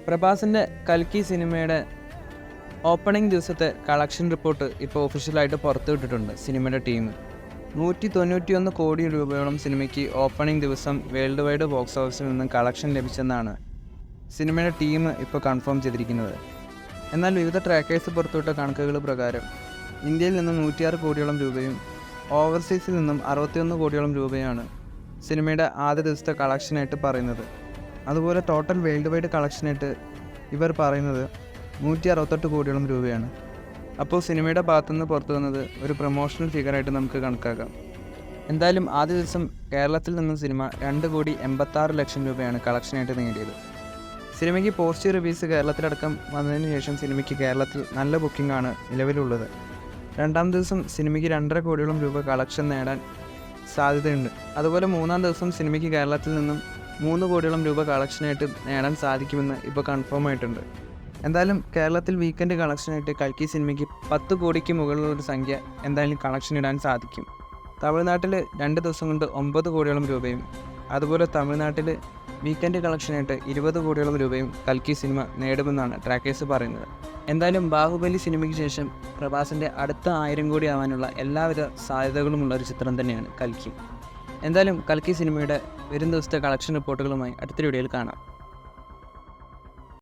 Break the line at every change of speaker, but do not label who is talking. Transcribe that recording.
പ്രഭാസിൻ്റെ കൽക്കി സിനിമയുടെ ഓപ്പണിംഗ് ദിവസത്തെ കളക്ഷൻ റിപ്പോർട്ട് ഇപ്പോൾ ഒഫീഷ്യലായിട്ട് പുറത്തുവിട്ടിട്ടുണ്ട് സിനിമയുടെ ടീം. 191 കോടി രൂപയോളം സിനിമയ്ക്ക് ഓപ്പണിംഗ് ദിവസം വേൾഡ് വൈഡ് ബോക്സ് ഓഫീസിൽ നിന്നും കളക്ഷൻ ലഭിച്ചെന്നാണ് സിനിമയുടെ ടീം ഇപ്പോൾ കൺഫേം ചെയ്തിരിക്കുന്നത്. എന്നാൽ വിവിധ ട്രാക്കേഴ്സ് പുറത്തുവിട്ട കണക്കുകൾ പ്രകാരം ഇന്ത്യയിൽ നിന്നും 106 കോടിയോളം രൂപയും ഓവർസീസിൽ നിന്നും 61 കോടിയോളം രൂപയാണ് സിനിമയുടെ ആദ്യ ദിവസത്തെ കളക്ഷനായിട്ട് പറയുന്നത്. അതുപോലെ ടോട്ടൽ വേൾഡ് വൈഡ് കളക്ഷനായിട്ട് ഇവർ പറയുന്നത് 168 കോടിയോളം രൂപയാണ്. അപ്പോൾ സിനിമയുടെ ഭാഗത്തുനിന്ന് പുറത്തു വന്നത് ഒരു പ്രൊമോഷണൽ ഫിഗറായിട്ട് നമുക്ക് കണക്കാക്കാം. എന്തായാലും ആദ്യ ദിവസം കേരളത്തിൽ നിന്നും സിനിമ 2,86,00,000 രൂപയാണ് കളക്ഷനായിട്ട് നേടിയത്. സിനിമയ്ക്ക് പോസിറ്റീവ് റിവ്യൂസ് കേരളത്തിലടക്കം വന്നതിന് ശേഷം സിനിമയ്ക്ക് കേരളത്തിൽ നല്ല ബുക്കിംഗ് ആണ് നിലവിലുള്ളത്. രണ്ടാം ദിവസം സിനിമയ്ക്ക് 2.5 കോടിയോളം രൂപ കളക്ഷൻ നേടാൻ സാധ്യതയുണ്ട്. അതുപോലെ മൂന്നാം ദിവസം സിനിമയ്ക്ക് കേരളത്തിൽ നിന്നും 3 കോടിയോളം രൂപ കളക്ഷനായിട്ട് നേടാൻ സാധിക്കുമെന്ന് ഇപ്പോൾ കൺഫേം ആയിട്ടുണ്ട്. എന്തായാലും കേരളത്തിൽ വീക്കെൻഡ് കളക്ഷനായിട്ട് കൽക്കി സിനിമയ്ക്ക് 10 കോടിക്ക് മുകളിലൊരു സംഖ്യ എന്തായാലും കളക്ഷൻ ഇടാൻ സാധിക്കും. തമിഴ്നാട്ടിൽ 2 ദിവസം കൊണ്ട് 9 കോടിയോളം രൂപയും അതുപോലെ തമിഴ്നാട്ടിൽ വീക്കെൻഡ് കളക്ഷനായിട്ട് 20 കോടിയോളം രൂപയും കൽക്കി സിനിമ നേടുമെന്നാണ് ട്രാക്കേഴ്സ് പറയുന്നത്. എന്തായാലും ബാഹുബലി സിനിമയ്ക്ക് ശേഷം പ്രഭാസിൻ്റെ അടുത്ത 1000 കോടി ആവാനുള്ള എല്ലാവിധ സാധ്യതകളുമുള്ള ഒരു ചിത്രം തന്നെയാണ് കൽക്കി. എന്തായാലും കൽക്കി സിനിമയുടെ വരും ദിവസത്തെ കളക്ഷൻ റിപ്പോർട്ടുകളുമായി അടുത്ത വീഡിയോയിൽ കാണാം.